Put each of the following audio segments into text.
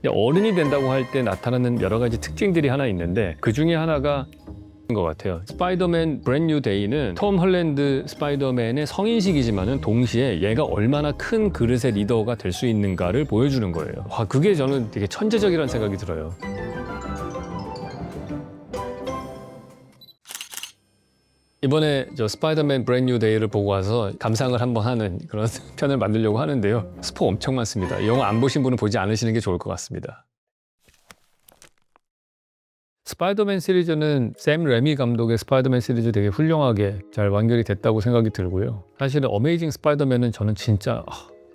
어른이 된다고 할 때 나타나는 여러 가지 특징들이 하나 있는데 그 중에 하나가 것 같아요. 스파이더맨 브랜드 뉴 데이는 톰 헐랜드 스파이더맨의 성인식이지만은 동시에 얘가 얼마나 큰 그릇의 리더가 될 수 있는가를 보여주는 거예요. 와, 그게 저는 되게 천재적이라는 생각이 들어요. 이번에 저 스파이더맨 브랜드 뉴 데이를 보고 와서 감상을 한번 하는 그런 편을 만들려고 하는데요. 스포 엄청 많습니다. 영화 안 보신 분은 보지 않으시는 게 좋을 것 같습니다. 스파이더맨 시리즈는 샘 레미 감독의 스파이더맨 시리즈 되게 훌륭하게 잘 완결이 됐다고 생각이 들고요. 사실은 어메이징 스파이더맨은 저는 진짜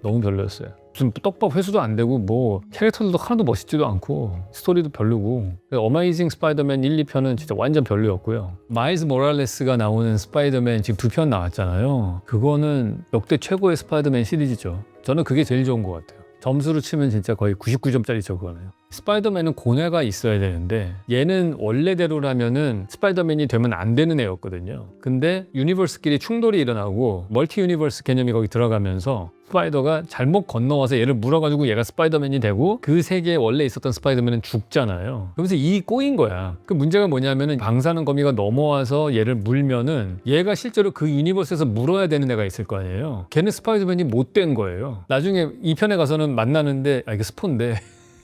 너무 별로였어요. 무슨 떡밥 회수도 안 되고 뭐 캐릭터들도 하나도 멋있지도 않고 스토리도 별로고. 어메이징 스파이더맨 1, 2편은 진짜 완전 별로였고요. 마일스 모랄레스가 나오는 스파이더맨 지금 2편 나왔잖아요. 그거는 역대 최고의 스파이더맨 시리즈죠. 저는 그게 제일 좋은 것 같아요. 점수로 치면 진짜 거의 99점짜리죠, 그거는. 스파이더맨은 고뇌가 있어야 되는데 얘는 원래대로라면은 스파이더맨이 되면 안 되는 애였거든요. 근데 유니버스끼리 충돌이 일어나고 멀티 유니버스 개념이 거기 들어가면서 스파이더가 잘못 건너와서 얘를 물어가지고 얘가 스파이더맨이 되고 그 세계에 원래 있었던 스파이더맨은 죽잖아요. 그러면서 이 꼬인 거야. 그 문제가 뭐냐면은 방사능 거미가 넘어와서 얘를 물면은 얘가 실제로 그 유니버스에서 물어야 되는 애가 있을 거 아니에요. 걔는 스파이더맨이 못 된 거예요. 나중에 2편에 가서는 만나는데 이게 스포인데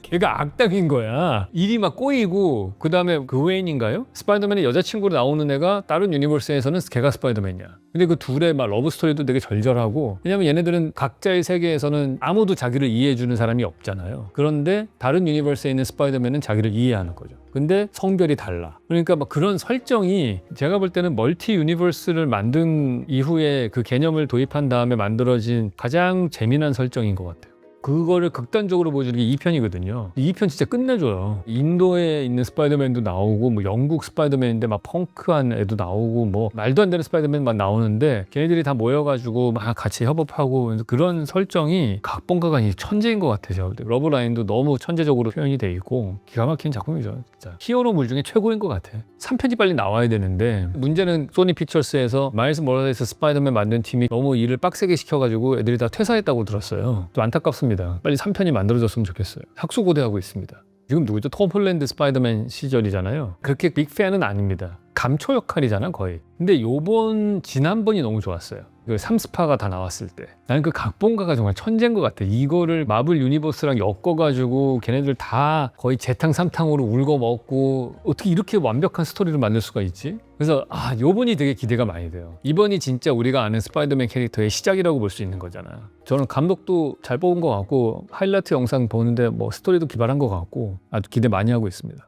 걔가 악당인 거야. 일이 막 꼬이고 그 다음에 그 웨인인가요? 스파이더맨의 여자친구로 나오는 애가 다른 유니버스에서는 걔가 스파이더맨이야. 근데 그 둘의 막 러브스토리도 되게 절절하고, 왜냐면 얘네들은 각자의 세계에서는 아무도 자기를 이해해주는 사람이 없잖아요. 그런데 다른 유니버스에 있는 스파이더맨은 자기를 이해하는 거죠. 근데 성별이 달라. 그러니까 막 그런 설정이 제가 볼 때는 멀티 유니버스를 만든 이후에 그 개념을 도입한 다음에 만들어진 가장 재미난 설정인 것 같아요. 그거를 극단적으로 보여주는 게 2편이거든요. 2편 진짜 끝내줘요. 인도에 있는 스파이더맨도 나오고 뭐 영국 스파이더맨인데 막 펑크한 애도 나오고 뭐 말도 안 되는 스파이더맨 막 나오는데 걔네들이 다 모여가지고 막 같이 협업하고 그런 설정이 각본가가 천재인 것 같아요. 러브라인도 너무 천재적으로 표현이 돼 있고 기가 막힌 작품이죠. 진짜 히어로물 중에 최고인 것 같아. 3편이 빨리 나와야 되는데 문제는 소니 픽처스에서 마일스 모랄레스 스파이더맨 만든 팀이 너무 일을 빡세게 시켜가지고 애들이 다 퇴사했다고 들었어요. 좀 안타깝습니다. 빨리 3편이 만들어졌으면 좋겠어요. 학수고대하고 있습니다. 지금 누구죠? 톰 홀랜드 스파이더맨 시절이잖아요. 그렇게 빅팬은 아닙니다. 감초 역할이잖아 거의. 근데 지난번이 너무 좋았어요. 그 3스파가 다 나왔을 때 나는 그 각본가가 정말 천재인 것 같아. 이거를 마블 유니버스랑 엮어가지고 걔네들 다 거의 재탕 삼탕으로 울고 먹고 어떻게 이렇게 완벽한 스토리를 만들 수가 있지? 그래서 요번이 되게 기대가 많이 돼요. 이번이 진짜 우리가 아는 스파이더맨 캐릭터의 시작이라고 볼 수 있는 거잖아요. 저는 감독도 잘 뽑은 것 같고 하이라이트 영상 보는데 뭐 스토리도 기발한 것 같고 아주 기대 많이 하고 있습니다.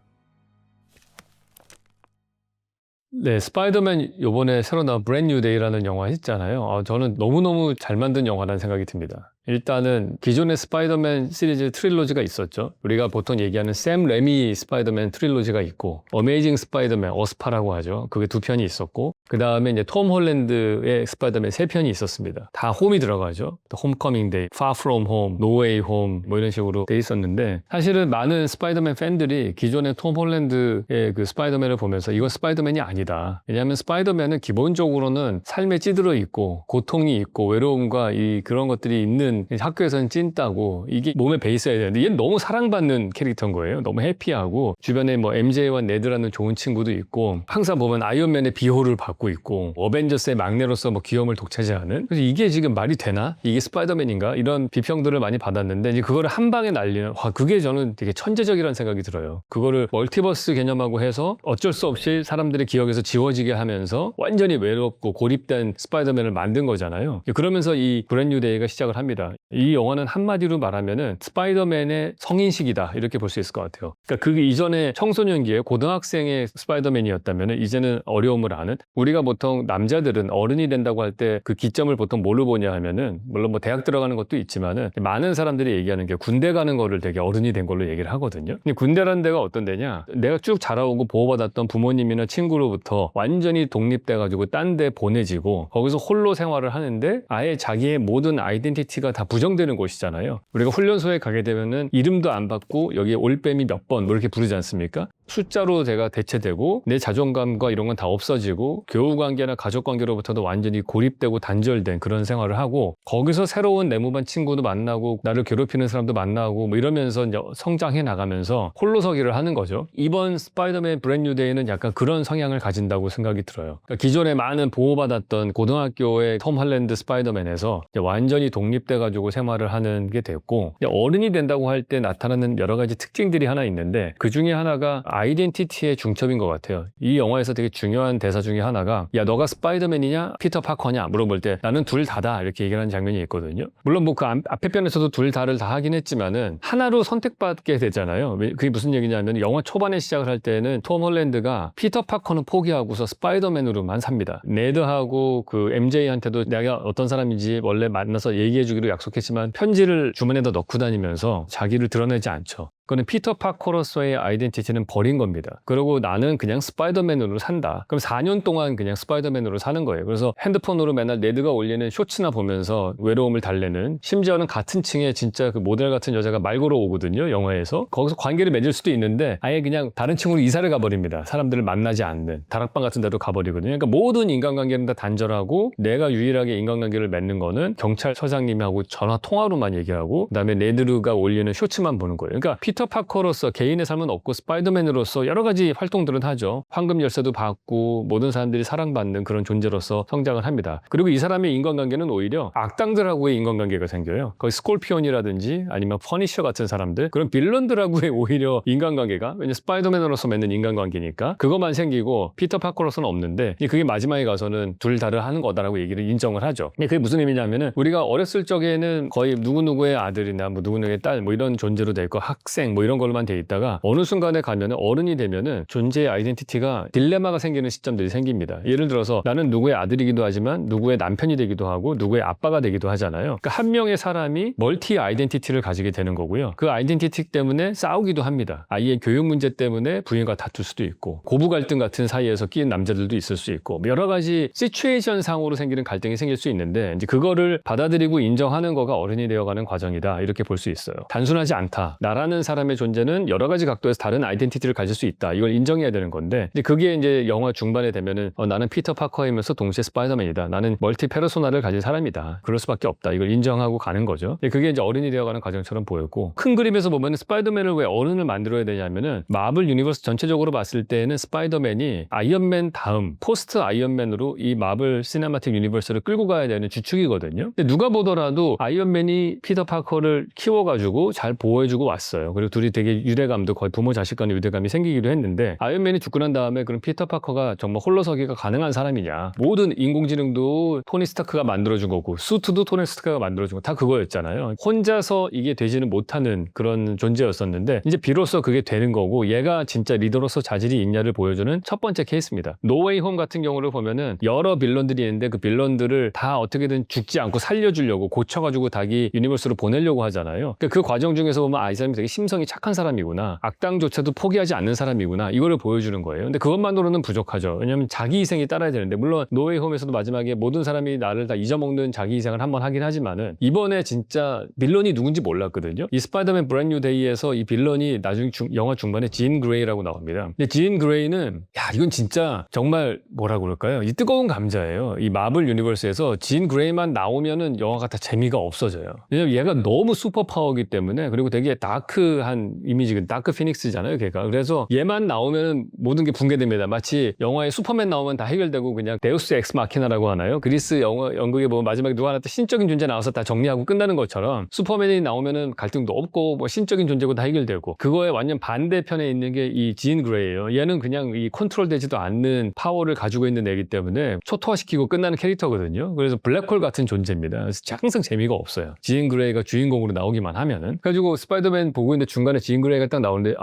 네, 스파이더맨 요번에 새로 나온 브랜드 뉴 데이라는 영화 했잖아요. 저는 너무너무 잘 만든 영화라는 생각이 듭니다. 일단은 기존의 스파이더맨 시리즈 트릴로지가 있었죠. 우리가 보통 얘기하는 샘 레미 스파이더맨 트릴로지가 있고 어메이징 스파이더맨 어스파라고 하죠. 그게 2편이 있었고 그 다음에 이제 톰 홀랜드의 스파이더맨 3편이 있었습니다. 다 홈이 들어가죠. 홈커밍 데이, Far From Home, No Way Home 뭐 이런 식으로 돼 있었는데 사실은 많은 스파이더맨 팬들이 기존의 톰 홀랜드의 그 스파이더맨을 보면서 이건 스파이더맨이 아니다. 왜냐하면 스파이더맨은 기본적으로는 삶에 찌들어 있고 고통이 있고 외로움과 그런 것들이 있는 학교에서는 찐따고 이게 몸에 배 있어야 되는데 얘는 너무 사랑받는 캐릭터인 거예요. 너무 해피하고 주변에 뭐 MJ와 네드라는 좋은 친구도 있고 항상 보면 아이언맨의 비호를 받고 있고 어벤져스의 막내로서 뭐 귀여움을 독차지하는. 그래서 이게 지금 말이 되나? 이게 스파이더맨인가? 이런 비평들을 많이 받았는데 이제 그거를 한 방에 날리는 그게 저는 되게 천재적이라는 생각이 들어요. 그거를 멀티버스 개념하고 해서 어쩔 수 없이 사람들의 기억에서 지워지게 하면서 완전히 외롭고 고립된 스파이더맨을 만든 거잖아요. 그러면서 이 브랜드 뉴 데이가 시작을 합니다. 이 영화는 한마디로 말하면은 스파이더맨의 성인식이다 이렇게 볼 수 있을 것 같아요. 그러니까 그 이전에 청소년기에 고등학생의 스파이더맨이었다면은 이제는 어려움을 아는. 우리가 보통 남자들은 어른이 된다고 할 때 그 기점을 보통 뭘로 보냐 하면은 물론 뭐 대학 들어가는 것도 있지만은 많은 사람들이 얘기하는 게 군대 가는 거를 되게 어른이 된 걸로 얘기를 하거든요. 근데 군대라는 데가 어떤 데냐? 내가 쭉 자라오고 보호받았던 부모님이나 친구로부터 완전히 독립돼가지고 딴 데 보내지고 거기서 홀로 생활을 하는데 아예 자기의 모든 아이덴티티가 다 부정되는 곳이잖아요. 우리가 훈련소에 가게 되면은 이름도 안 받고 여기에 올빼미 몇 번 뭐 이렇게 부르지 않습니까? 숫자로 제가 대체되고 내 자존감과 이런 건 다 없어지고 교우관계나 가족관계로부터도 완전히 고립되고 단절된 그런 생활을 하고 거기서 새로운 내무반 친구도 만나고 나를 괴롭히는 사람도 만나고 뭐 이러면서 이제 성장해 나가면서 홀로서기를 하는 거죠. 이번 스파이더맨 브랜뉴 데이는 약간 그런 성향을 가진다고 생각이 들어요. 그러니까 기존에 많은 보호받았던 고등학교의 톰 할랜드 스파이더맨에서 이제 완전히 독립돼가지고 생활을 하는 게 됐고 어른이 된다고 할 때 나타나는 여러 가지 특징들이 하나 있는데 그 중에 하나가 아이덴티티의 중첩인 것 같아요. 이 영화에서 되게 중요한 대사 중에 하나가 야 너가 스파이더맨이냐 피터 파커냐 물어볼 때 나는 둘 다다 이렇게 얘기하는 장면이 있거든요. 물론 뭐 그 앞에 편에서도 둘 다를 다 하긴 했지만은 하나로 선택받게 되잖아요. 그게 무슨 얘기냐면 영화 초반에 시작을 할 때는 톰 홀랜드가 피터 파커는 포기하고서 스파이더맨으로만 삽니다. 네드하고 그 MJ한테도 내가 어떤 사람인지 원래 만나서 얘기해주기로 약속했지만 편지를 주머니에다 넣고 다니면서 자기를 드러내지 않죠. 그거는 피터 파커로서의 아이덴티티는 버린 겁니다. 그리고 나는 그냥 스파이더맨으로 산다. 그럼 4년 동안 그냥 스파이더맨으로 사는 거예요. 그래서 핸드폰으로 맨날 네드가 올리는 쇼츠나 보면서 외로움을 달래는 심지어는 같은 층에 진짜 그 모델 같은 여자가 말 걸어오거든요. 영화에서. 거기서 관계를 맺을 수도 있는데 아예 그냥 다른 층으로 이사를 가버립니다. 사람들을 만나지 않는 다락방 같은 데로 가버리거든요. 그러니까 모든 인간관계는 다 단절하고 내가 유일하게 인간관계를 맺는 거는 경찰서장님하고 전화 통화로만 얘기하고 그다음에 네드가 올리는 쇼츠만 보는 거예요. 그러니까 피터 파커로서 개인의 삶은 없고 스파이더맨으로서 여러 가지 활동들은 하죠. 황금 열쇠도 받고 모든 사람들이 사랑받는 그런 존재로서 성장을 합니다. 그리고 이 사람의 인간관계는 오히려 악당들하고의 인간관계가 생겨요. 거의 스콜피온이라든지 아니면 퍼니셔 같은 사람들 그런 빌런들하고의 오히려 인간관계가 왜냐면 스파이더맨으로서 맺는 인간관계니까 그것만 생기고 피터 파커로서는 없는데 그게 마지막에 가서는 둘 다를 하는 거다라고 얘기를 인정을 하죠. 그게 무슨 의미냐면은 우리가 어렸을 적에는 거의 누구누구의 아들이나 뭐 누구누구의 딸 뭐 이런 존재로 돼 있고 학생 뭐 이런 걸로만 돼 있다가 어느 순간에 가면은 어른이 되면은 존재의 아이덴티티가 딜레마가 생기는 시점들이 생깁니다. 예를 들어서 나는 누구의 아들이기도 하지만 누구의 남편이 되기도 하고 누구의 아빠가 되기도 하잖아요. 그러니까 한 명의 사람이 멀티 아이덴티티를 가지게 되는 거고요. 그 아이덴티티 때문에 싸우기도 합니다. 아이의 교육 문제 때문에 부인과 다툴 수도 있고 고부 갈등 같은 사이에서 끼인 남자들도 있을 수 있고 여러 가지 시츄에이션 상으로 생기는 갈등이 생길 수 있는데 이제 그거를 받아들이고 인정하는 거가 어른이 되어가는 과정이다 이렇게 볼 수 있어요. 단순하지 않다. 나라는 사람의 존재는 여러 가지 각도에서 다른 아이덴티티를 가질 수 있다. 이걸 인정해야 되는 건데 이제 그게 이제 영화 중반에 되면은 나는 피터 파커이면서 동시에 스파이더맨이다. 나는 멀티 페르소나를 가진 사람이다. 그럴 수밖에 없다. 이걸 인정하고 가는 거죠. 그게 이제 어른이 되어가는 과정처럼 보였고 큰 그림에서 보면 스파이더맨을 왜 어른을 만들어야 되냐면은 마블 유니버스 전체적으로 봤을 때는 스파이더맨이 아이언맨 다음 포스트 아이언맨으로 이 마블 시네마틱 유니버스를 끌고 가야 되는 주축이거든요. 근데 누가 보더라도 아이언맨이 피터 파커를 키워가지고 잘 보호해주고 왔어요. 그리고 둘이 되게 유대감도 거의 부모 자식 간의 유대감이 생기기도 했는데 아이언맨이 죽고 난 다음에 그럼 피터 파커가 정말 홀로서기가 가능한 사람이냐. 모든 인공지능도 토니 스타크가 만들어준 거고 수트도 토니 스타크가 만들어준 거 다 그거였잖아요. 혼자서 이게 되지는 못하는 그런 존재였었는데 이제 비로소 그게 되는 거고 얘가 진짜 리더로서 자질이 있냐를 보여주는 첫 번째 케이스입니다. 노웨이 홈 같은 경우를 보면은 여러 빌런들이 있는데 그 빌런들을 다 어떻게든 죽지 않고 살려주려고 고쳐가지고 자기 유니버스로 보내려고 하잖아요. 그러니까 그 과정 중에서 보면 이 사람이 되게 심성이 착한 사람이구나. 악당조차도 포기하지 않는 사람이구나. 이거를 보여주는 거예요. 근데 그것만으로는 부족하죠. 왜냐하면 자기 희생이 따라야 되는데 물론 노웨이 홈에서도 마지막에 모든 사람이 나를 다 잊어먹는 자기 희생을 한번 하긴 하지만은 이번에 진짜 빌런이 누군지 몰랐거든요. 이 스파이더맨 브랜뉴 데이에서 이 빌런이 나중에 영화 중반에 진 그레이라고 나옵니다. 근데 진 그레이는 이건 진짜 정말 뭐라 그럴까요? 이 뜨거운 감자예요. 이 마블 유니버스에서 진 그레이만 나오면은 영화가 다 재미가 없어져요. 왜냐면 얘가 너무 슈퍼 파워이기 때문에 그리고 되게 다크한 이미지, 다크 피닉스잖아요, 걔가. 그래서 얘만 나오면은 모든 게 붕괴됩니다. 마치 영화에 슈퍼맨 나오면 다 해결되고 그냥 데우스 엑스 마키나라고 하나요? 그리스 연극에 보면 마지막에 누가 하나 또 신적인 존재 나와서 다 정리하고 끝나는 것처럼 슈퍼맨이 나오면은 갈등도 없고 뭐 신적인 존재고 다 해결되고 그거에 완전 반대편에 있는 게 이 진 그레이예요. 얘는 그냥 이 컨트롤 되지도 않는 파워를 가지고 있는 애기 때문에 초토화시키고 끝나는 캐릭터거든요. 그래서 블랙홀 같은 존재입니다. 그래서 항상 재미가 없어요. 진 그레이가 주인공으로 나오기만 하면은. 그래가지고 스파이더맨 보고 있는데 중간에 진 그레이가 딱 나오는데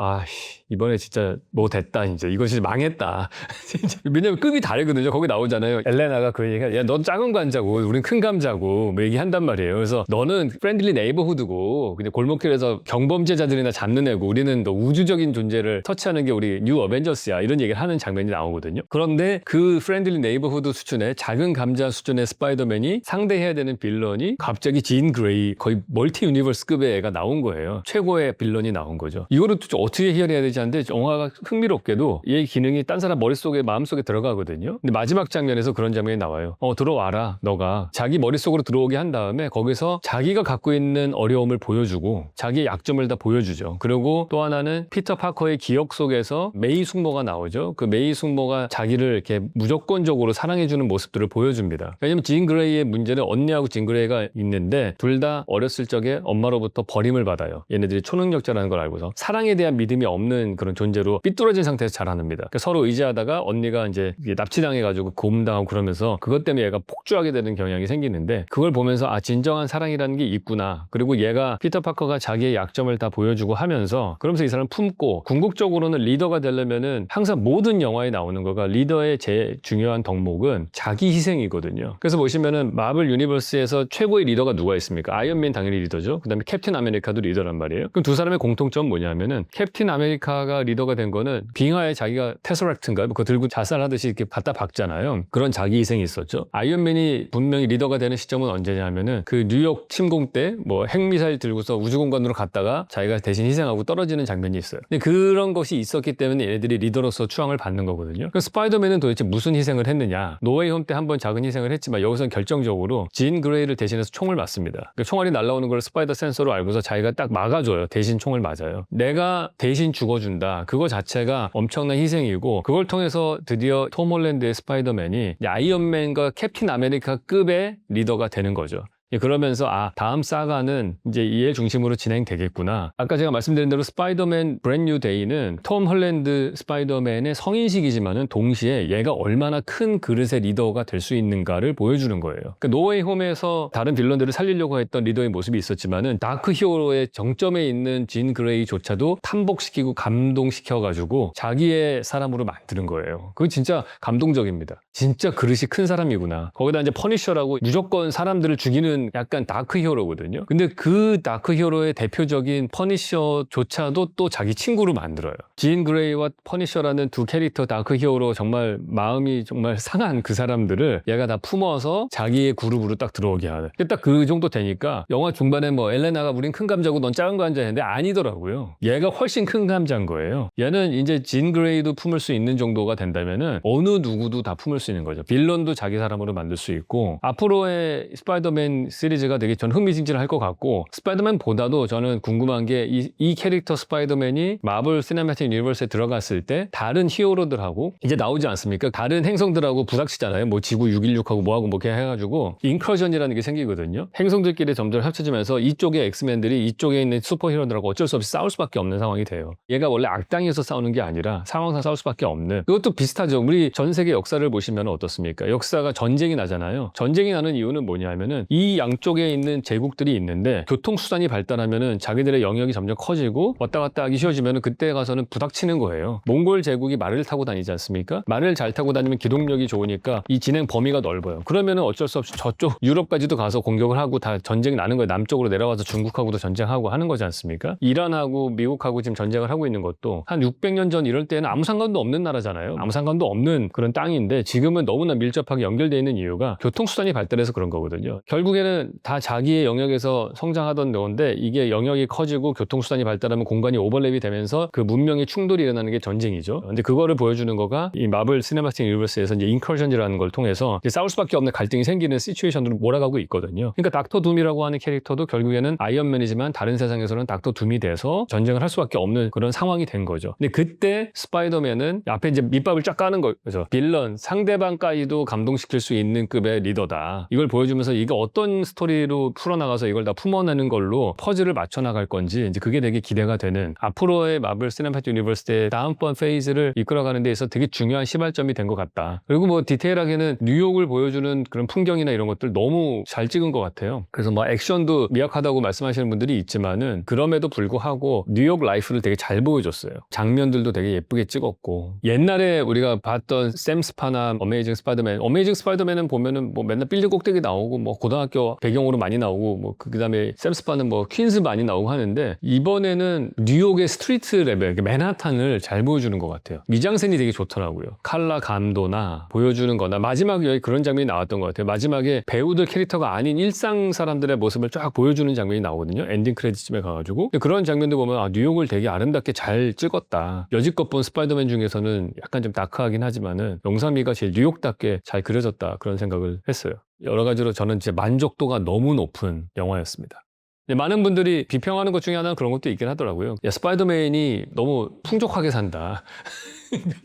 이번에 진짜 뭐 됐다 이제 이거 진짜 망했다. 진짜. 왜냐면 급이 다르거든요. 거기 나오잖아요. 엘레나가 그 얘기가 야 넌 작은 감자고 우린 큰 감자고 뭐 얘기한단 말이에요. 그래서 너는 프렌들리 네이버후드고 그냥 골목길에서 경범죄자들이나 잡는 애고 우리는 너 우주적인 존재를 터치하는 게 우리 뉴 어벤져스야 이런 얘기를 하는 장면이 나오거든요. 그런데 그 프렌들리 네이버후드 수준의 작은 감자 수준의 스파이더맨이 상대해야 되는 빌런이 갑자기 진 그레이 거의 멀티 유니버스급의 애가 나온 거예요. 최고의 빌런 빌런이 나온 거죠. 이거를 어떻게 해결해야 되지 않는데 영화가 흥미롭게도 얘 기능이 딴 사람 머릿속에 마음속에 들어가거든요. 근데 마지막 장면에서 그런 장면이 나와요. 들어와라 너가. 자기 머릿속으로 들어오게 한 다음에 거기서 자기가 갖고 있는 어려움을 보여주고 자기의 약점을 다 보여주죠. 그리고 또 하나는 피터 파커의 기억 속에서 메이 숙모가 나오죠. 그 메이 숙모가 자기를 이렇게 무조건적으로 사랑해주는 모습들을 보여줍니다. 왜냐면 진 그레이의 문제는 언니하고 진 그레이가 있는데 둘 다 어렸을 적에 엄마로부터 버림을 받아요. 얘네들이 초능력자라는 걸 알고서 사랑에 대한 믿음이 없는 그런 존재로 삐뚤어진 상태에서 자라납니다. 그러니까 서로 의지하다가 언니가 이제 납치당해가지고 고문당하고 그러면서 그것 때문에 얘가 폭주하게 되는 경향이 생기는데 그걸 보면서 진정한 사랑이라는 게 있구나. 그리고 얘가 피터 파커가 자기의 약점을 다 보여주고 하면서 그러면서 이 사람을 품고 궁극적으로는 리더가 되려면은 항상 모든 영화에 나오는 거가 리더의 제일 중요한 덕목은 자기 희생이거든요. 그래서 보시면은 마블 유니버스에서 최고의 리더가 누가 있습니까? 아이언맨 당연히 리더죠. 그 다음에 캡틴 아메리카도 리더란 말이에요. 그럼 두 사람의 공통점은 뭐냐면은 캡틴 아메리카가 리더가 된 거는 빙하에 자기가 테서렉트인가요? 그거 들고 자살하듯이 이렇게 갖다 박잖아요. 그런 자기 희생이 있었죠. 아이언맨이 분명히 리더가 되는 시점은 언제냐면은 그 뉴욕 침공 때 뭐 핵미사일 들고서 우주공간으로 갔다가 자기가 대신 희생하고 떨어지는 장면이 있어요. 근데 그런 것이 있었기 때문에 얘네들이 리더로서 추앙을 받는 거거든요. 그 스파이더맨은 도대체 무슨 희생을 했느냐? 노웨이 홈 때 한번 작은 희생을 했지만 여기서는 결정적으로 진 그레이를 대신해서 총을 맞습니다. 그 총알이 날아오는 걸 스파이더 센서로 알고서 자기가 딱 막아줘요. 대신 총을 맞아요. 내가 대신 죽어준다. 그거 자체가 엄청난 희생이고 그걸 통해서 드디어 톰 홀랜드의 스파이더맨이 아이언맨과 캡틴 아메리카급의 리더가 되는 거죠. 그러면서 다음 사가는 이제 얘 중심으로 진행되겠구나. 아까 제가 말씀드린 대로 스파이더맨 브랜뉴 데이는 톰 홀랜드 스파이더맨의 성인식이지만은 동시에 얘가 얼마나 큰 그릇의 리더가 될 수 있는가를 보여주는 거예요. 그러니까 노웨이 홈에서 다른 빌런들을 살리려고 했던 리더의 모습이 있었지만은 다크 히어로의 정점에 있는 진 그레이조차도 탐복시키고 감동시켜가지고 자기의 사람으로 만드는 거예요. 그거 진짜 감동적입니다. 진짜 그릇이 큰 사람이구나. 거기다 이제 퍼니셔라고 무조건 사람들을 죽이는 약간 다크 히어로거든요. 근데 그 다크 히어로의 대표적인 퍼니셔조차도 또 자기 친구로 만들어요. 진 그레이와 퍼니셔라는 두 캐릭터 다크 히어로 정말 마음이 정말 상한 그 사람들을 얘가 다 품어서 자기의 그룹으로 딱 들어오게 하는. 딱 그 정도 되니까 영화 중반에 뭐 엘레나가 우린 큰 감자고 넌 작은 감자였는데 아니더라고요. 얘가 훨씬 큰 감자인 거예요. 얘는 이제 진 그레이도 품을 수 있는 정도가 된다면은 어느 누구도 다 품을 수 있는 거죠. 빌런도 자기 사람으로 만들 수 있고 앞으로의 스파이더맨 시리즈가 되게 전 흥미진진할 것 같고 스파이더맨보다도 저는 궁금한 게 이 캐릭터 스파이더맨이 마블 시네마틱 유니버스에 들어갔을 때 다른 히어로들하고 이제 나오지 않습니까? 다른 행성들하고 부닥치잖아요. 뭐 지구 616하고 뭐하고 뭐 이렇게 해가지고 인커전이라는 게 생기거든요. 행성들끼리 점점 합쳐지면서 이쪽의 엑스맨들이 이쪽에 있는 슈퍼히어로들하고 어쩔 수 없이 싸울 수밖에 없는 상황이 돼요. 얘가 원래 악당에서 싸우는 게 아니라 상황상 싸울 수밖에 없는. 그것도 비슷하죠. 우리 전 세계 역사를 보시면 어떻습니까? 역사가 전쟁이 나잖아요. 전쟁이 나는 이유는 뭐냐면은 이 양쪽에 있는 제국들이 있는데 교통수단이 발달하면은 자기들의 영역이 점점 커지고 왔다 갔다 하기 쉬워지면은 그때 가서는 부닥치는 거예요. 몽골 제국이 말을 타고 다니지 않습니까? 말을 잘 타고 다니면 기동력이 좋으니까 이 진행 범위가 넓어요. 그러면은 어쩔 수 없이 저쪽 유럽까지도 가서 공격을 하고 다 전쟁이 나는 거예요. 남쪽으로 내려와서 중국하고도 전쟁하고 하는 거지 않습니까? 이란하고 미국하고 지금 전쟁을 하고 있는 것도 한 600년 전 이럴 때는 아무 상관도 없는 나라잖아요. 아무 상관도 없는 그런 땅인데 지금은 너무나 밀접하게 연결되어 있는 이유가 교통수단이 발달해서 그런 거거든요. 결국에는 다 자기의 영역에서 성장하던 건데 이게 영역이 커지고 교통수단이 발달하면 공간이 오버랩이 되면서 그 문명의 충돌이 일어나는 게 전쟁이죠. 근데 그거를 보여주는 거가 이 마블 시네마틱 유니버스에서 이제 인커전이라는 걸 통해서 이제 싸울 수밖에 없는 갈등이 생기는 시츄에이션으로 몰아가고 있거든요. 그러니까 닥터 둠이라고 하는 캐릭터도 결국에는 아이언맨이지만 다른 세상에서는 닥터 둠이 돼서 전쟁을 할 수밖에 없는 그런 상황이 된 거죠. 근데 그때 스파이더맨은 앞에 이제 밑밥을 쫙 까는 거죠. 빌런 상대방까지도 감동시킬 수 있는 급의 리더다. 이걸 보여주면서 이게 어떤 스토리로 풀어나가서 이걸 다 품어내는 걸로 퍼즐을 맞춰나갈 건지 이제 그게 되게 기대가 되는 앞으로의 마블 시네마틱 유니버스의 다음번 페이즈를 이끌어가는 데 있어서 되게 중요한 시발점이 된 것 같다. 그리고 뭐 디테일하게는 뉴욕을 보여주는 그런 풍경이나 이런 것들 너무 잘 찍은 것 같아요. 그래서 뭐 액션도 미약하다고 말씀하시는 분들이 있지만은 그럼에도 불구하고 뉴욕 라이프를 되게 잘 보여줬어요. 장면들도 되게 예쁘게 찍었고 옛날에 우리가 봤던 샘 스파나 어메이징 스파이더맨은 보면은 뭐 맨날 빌딩 꼭대기 나오고 뭐 고등학교 더 배경으로 많이 나오고 뭐 그다음에 샘 스파는 뭐 퀸즈 많이 나오고 하는데 이번에는 뉴욕의 스트리트 레벨, 맨하탄을 잘 보여주는 것 같아요. 미장센이 되게 좋더라고요. 컬러 감도나 보여주는 거나 마지막에 그런 장면이 나왔던 것 같아요. 마지막에 배우들 캐릭터가 아닌 일상 사람들의 모습을 쫙 보여주는 장면이 나오거든요. 엔딩 크레딧쯤에 가가지고 그런 장면도 보면 아, 뉴욕을 되게 아름답게 잘 찍었다. 여지껏 본 스파이더맨 중에서는 약간 좀 다크하긴 하지만은 영상미가 제일 뉴욕답게 잘 그려졌다 그런 생각을 했어요. 여러 가지로 저는 진짜 만족도가 너무 높은 영화였습니다. 많은 분들이 비평하는 것 중에 하나는 그런 것도 있긴 하더라고요. 야, 스파이더맨이 너무 풍족하게 산다.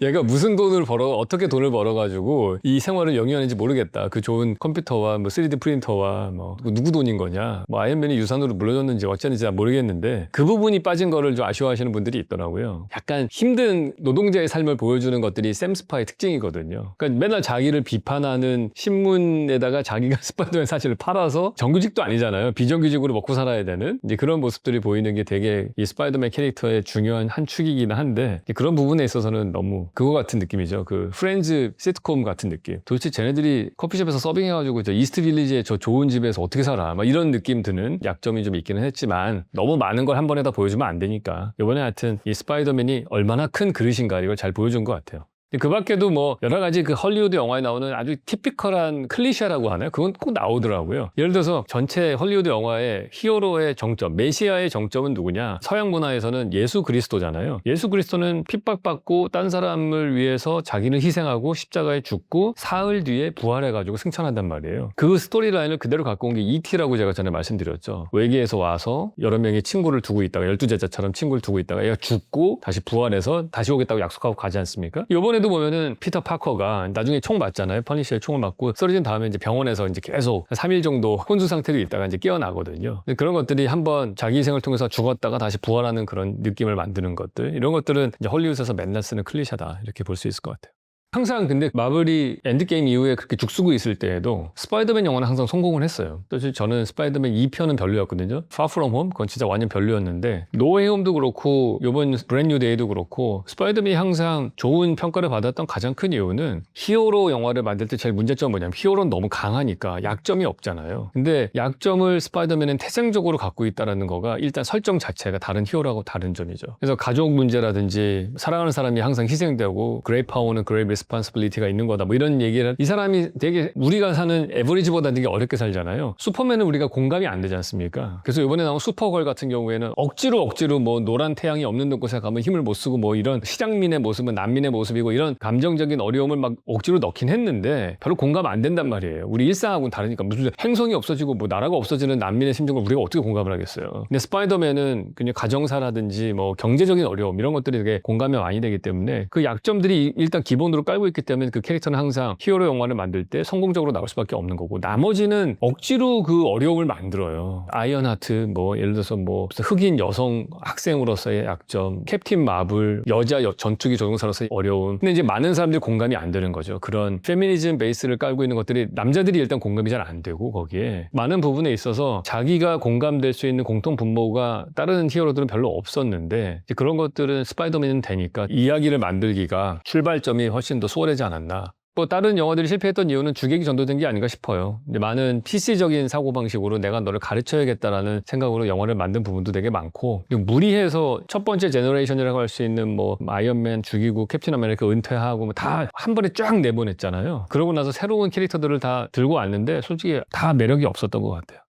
얘가 무슨 돈을 벌어, 어떻게 돈을 벌어가지고 이 생활을 영위하는지 모르겠다. 그 좋은 컴퓨터와 뭐 3D 프린터와 뭐 누구 돈인 거냐. 뭐 아이언맨이 유산으로 물려줬는지 어쩌는지 모르겠는데 그 부분이 빠진 거를 좀 아쉬워하시는 분들이 있더라고요. 약간 힘든 노동자의 삶을 보여주는 것들이 샘 스파의 특징이거든요. 그러니까 맨날 자기를 비판하는 신문에다가 자기가 스파이더맨 사실을 팔아서 정규직도 아니잖아요. 비정규직으로 먹고 살아야 되는 이제 그런 모습들이 보이는 게 되게 이 스파이더맨 캐릭터의 중요한 한 축이긴 한데 그런 부분에 있어서는 너무 그거 같은 느낌이죠. 그 프렌즈 시트콤 같은 느낌. 도대체 쟤네들이 커피숍에서 서빙해가지고 저 이스트 빌리지의 저 좋은 집에서 어떻게 살아? 막 이런 느낌 드는 약점이 좀 있기는 했지만 너무 많은 걸 한 번에 다 보여주면 안 되니까 이번에 하여튼 이 스파이더맨이 얼마나 큰 그릇인가 이걸 잘 보여준 것 같아요. 그 밖에도 뭐 여러 가지 그 헐리우드 영화에 나오는 아주 티피컬한 클리셰라고 하나요? 그건 꼭 나오더라고요. 예를 들어서 전체 헐리우드 영화의 히어로의 정점, 메시아의 정점은 누구냐? 서양 문화에서는 예수 그리스도잖아요. 예수 그리스도는 핍박받고 딴 사람을 위해서 자기는 희생하고 십자가에 죽고 사흘 뒤에 부활해가지고 승천한단 말이에요. 그 스토리라인을 그대로 갖고 온 게 E.T.라고 제가 전에 말씀드렸죠. 외계에서 와서 여러 명의 친구를 두고 있다가 12제자처럼 친구를 두고 있다가 얘가 죽고 다시 부활해서 다시 오겠다고 약속하고 가지 않습니까? 이번에 보면은 피터 파커가 나중에 총 맞잖아요. 퍼니셔에 총을 맞고 쓰러진 다음에 이제 병원에서 이제 계속 3일 정도 혼수 상태로 있다가 이제 깨어나거든요. 그런 것들이 한번 자기 희생을 통해서 죽었다가 다시 부활하는 그런 느낌을 만드는 것들 이런 것들은 이제 헐리우드에서 맨날 쓰는 클리셰다 이렇게 볼 수 있을 것 같아요. 항상 근데 마블이 엔드게임 이후에 그렇게 죽쓰고 있을 때에도 스파이더맨 영화는 항상 성공을 했어요. 사실 저는 스파이더맨 2편은 별로였거든요. Far From Home 그건 진짜 완전 별로였는데 노웨이 홈도 그렇고 이번 브랜드 뉴 데이도 그렇고 스파이더맨이 항상 좋은 평가를 받았던 가장 큰 이유는 히어로 영화를 만들 때 제일 문제점은 뭐냐면 히어로는 너무 강하니까 약점이 없잖아요. 근데 약점을 스파이더맨은 태생적으로 갖고 있다는 거가 일단 설정 자체가 다른 히어로하고 다른 점이죠. 그래서 가족 문제라든지 사랑하는 사람이 항상 희생되고 그레이 파워는 그레이 리스폰시빌리티가 있는 거다 뭐 이런 얘기를 이 사람이 되게 우리가 사는 에버리지보다 되게 어렵게 살잖아요. 슈퍼맨은 우리가 공감이 안 되지 않습니까? 그래서 이번에 나온 슈퍼걸 같은 경우에는 억지로 뭐 노란 태양이 없는 곳에 가면 힘을 못 쓰고 뭐 이런 시장민의 모습은 난민의 모습이고 이런 감정적인 어려움을 막 억지로 넣긴 했는데 별로 공감 안 된단 말이에요. 우리 일상하고는 다르니까 무슨 행성이 없어지고 뭐 나라가 없어지는 난민의 심정을 우리가 어떻게 공감을 하겠어요. 근데 스파이더맨은 그냥 가정사라든지 뭐 경제적인 어려움 이런 것들이 되게 공감이 많이 되기 때문에 그 약점들이 일단 기본으로 깔고 있기 때문에 그 캐릭터는 항상 히어로 영화를 만들 때 성공적으로 나올 수밖에 없는 거고 나머지는 억지로 그 어려움을 만들어요. 아이언하트 뭐 예를 들어서 뭐 흑인 여성 학생으로서의 약점, 캡틴 마블 여자 전투기 조종사로서의 어려움. 근데 이제 많은 사람들이 공감이 안 되는 거죠. 그런 페미니즘 베이스를 깔고 있는 것들이 남자들이 일단 공감이 잘 안 되고 거기에 많은 부분에 있어서 자기가 공감될 수 있는 공통 분모가 다른 히어로들은 별로 없었는데 이제 그런 것들은 스파이더맨은 되니까 이야기를 만들기가 출발점이 훨씬 더 수월하지 않았나. 뭐 다른 영화들이 실패했던 이유는 주객이 전도된 게 아닌가 싶어요. 근데 많은 PC적인 사고방식으로 내가 너를 가르쳐야겠다라는 생각으로 영화를 만든 부분도 되게 많고 무리해서 첫 번째 제너레이션이라고 할 수 있는 뭐 아이언맨 죽이고 캡틴 아메리카 은퇴하고 뭐 다 한 번에 쫙 내보냈잖아요. 그러고 나서 새로운 캐릭터들을 다 들고 왔는데 솔직히 다 매력이 없었던 것 같아요.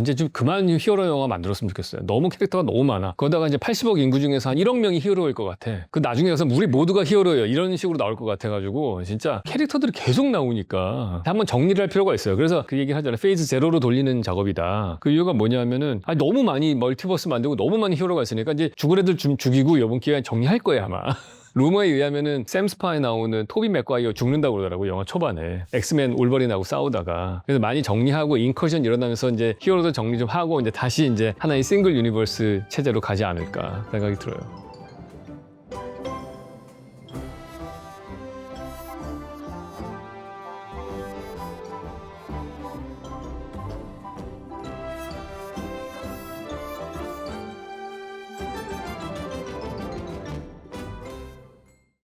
이제 좀 그만 히어로 영화 만들었으면 좋겠어요. 너무 캐릭터가 너무 많아. 거기다가 이제 80억 인구 중에서 한 1억 명이 히어로일 것 같아. 그 나중에 가서 우리 모두가 히어로예요. 이런 식으로 나올 것 같아가지고 진짜 캐릭터들이 계속 나오니까 한번 정리를 할 필요가 있어요. 그래서 그 얘기를 하잖아요. 페이즈 제로로 돌리는 작업이다. 그 이유가 뭐냐면은 너무 많이 멀티버스 만들고 너무 많은 히어로가 있으니까 이제 죽을 애들 좀 죽이고 이번 기회에 정리할 거예요 아마. 루머에 의하면은 샘 스파에 나오는 토비 맥과이어 죽는다고 그러더라고요. 영화 초반에. 엑스맨 울버린하고 싸우다가. 그래서 많이 정리하고 인커션 일어나면서 이제 히어로도 정리 좀 하고 이제 다시 이제 하나의 싱글 유니버스 체제로 가지 않을까 생각이 들어요.